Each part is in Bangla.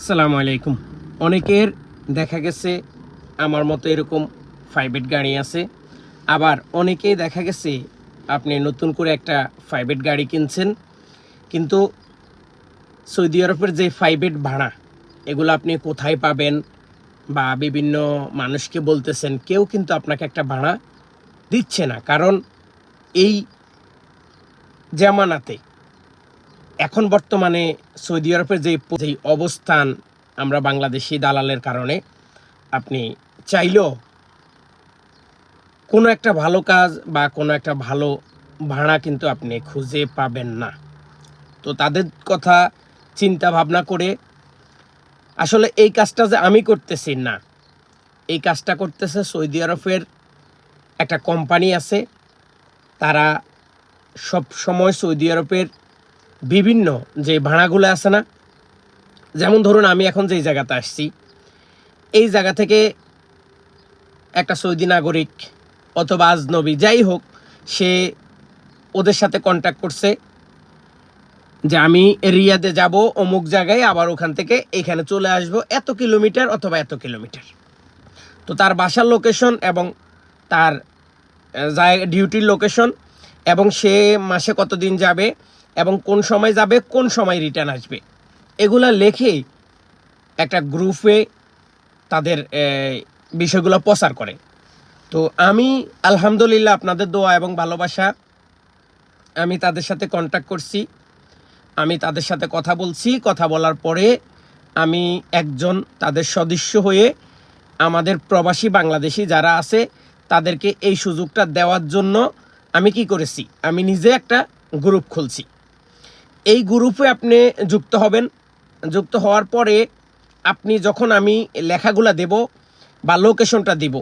আসসালামু আলাইকুম। অনেকের দেখা গেছে আমার মতো এরকম প্রাইভেট গাড়ি আছে, আবার অনেকেই দেখা গেছে আপনি নতুন করে একটা প্রাইভেট গাড়ি কিনছেন, কিন্তু সৌদি আরবের যে প্রাইভেট ভাড়া এগুলো আপনি কোথায় পাবেন বা বিভিন্ন মানুষকে বলতেছেন, কেউ কিন্তু আপনাকে একটা ভাড়া দিচ্ছে না। কারণ এই জামানাতে এখন বর্তমানে সৌদি আরবের যেই অবস্থান, আমরা বাংলাদেশি দালালের কারণে আপনি চাইলেও কোনো একটা ভালো কাজ বা কোনো একটা ভালো ভাড়া কিন্তু আপনি খুঁজে পাবেন না। তো তাদের কথা চিন্তা ভাবনা করে আসলে এই কাজটা যে আমি করতেছি না, এই কাজটা করতেছে সৌদি আরবের একটা কোম্পানি আছে। তারা সব সময় সৌদি আরবের বিভিন্ন যে ভাড়াগুলো আছে না, যেমন ধরুন আমি এখন যেই জায়গাতে আসছি, এই জায়গা থেকে একটা সৌদি নাগরিক অথবা আজনবী যাই হোক, সে ওদের সাথে কন্ট্যাক্ট করছে যে আমি রিয়াদে যাব অমুক জায়গায়, আবার ওখান থেকে এখানে চলে আসব এত কিলোমিটার অথবা এত কিলোমিটার। তো তার বাসার লোকেশন এবং তার ডিউটির লোকেশন এবং সে মাসে কতদিন যাবে এবং কোন সময় যাবে, কোন সময় রিটার্ন আসবে, এগুলা লেখে একটা গ্রুপে তাদের বিষয়গুলো প্রচার করে। তো আমি আলহামদুলিল্লাহ আপনাদের দোয়া এবং ভালোবাসা আমি তাদের সাথে কন্ট্যাক্ট করছি, আমি তাদের সাথে কথা বলছি। কথা বলার পরে আমি একজন তাদের সদস্য হয়ে আমাদের প্রবাসী বাংলাদেশি যারা আছে তাদেরকে এই সুযোগটা দেওয়ার জন্য আমি কি করেছি, আমি নিজে একটা গ্রুপ খুলছি। এই গ্রুপে আপনি যুক্ত হবেন। যুক্ত হওয়ার পরে আপনি যখন আমি লেখাগুলা দেব বা লোকেশনটা দিব,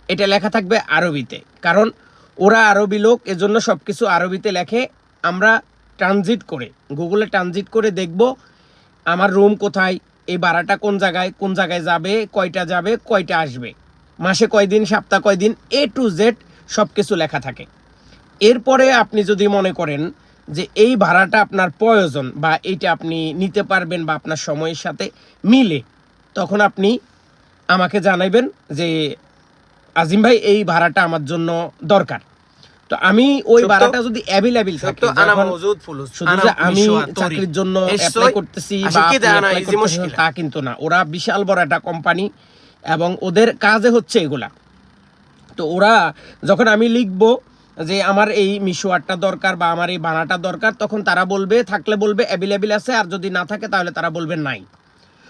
এটা লেখা থাকবে আরবিতে, কারণ ওরা আরবি লোক, এজন্য সব কিছু আরবিতে লেখে। আমরা ট্রানজিট করে গুগলে ট্রানজিট করে দেখব আমার রুম কোথায়, এই ভাড়াটা কোন জায়গায় যাবে, কয়টা যাবে, কয়টা আসবে, মাসে কয়দিন, সপ্তাহ কয়দিন, A to Z সব কিছু লেখা থাকে। এরপরে আপনি যদি মনে করেন যে এই ভাড়াটা আপনার প্রয়োজন বা এইটা আপনি নিতে পারবেন বা আপনার সময়ের সাথে মিলে, তখন আপনি আমাকে জানাইবেন যে আজিম ভাই এই ভাড়াটা আমার জন্য দরকার। তো আমি ওই ভাড়াটা যদি অ্যাভেলেবল থাকে, শুধু যে আমি চাকরির জন্য অ্যাপ্লাই করতেছি বা অ্যাপ্লাই করতেছি তা কিন্তু না, ওরা বিশাল বড় একটা কোম্পানি এবং ওদের কাজে হচ্ছে এগুলা। তো ওরা যখন আমি লিখবো যে আমার এই মিশোয়ারটা দরকার বা আমার এই ভাড়াটা দরকার, তখন তারা বলবে, থাকলে বলবে অ্যাভেলেবল আছে, আর যদি না থাকে তাহলে তারা বলবে নাই।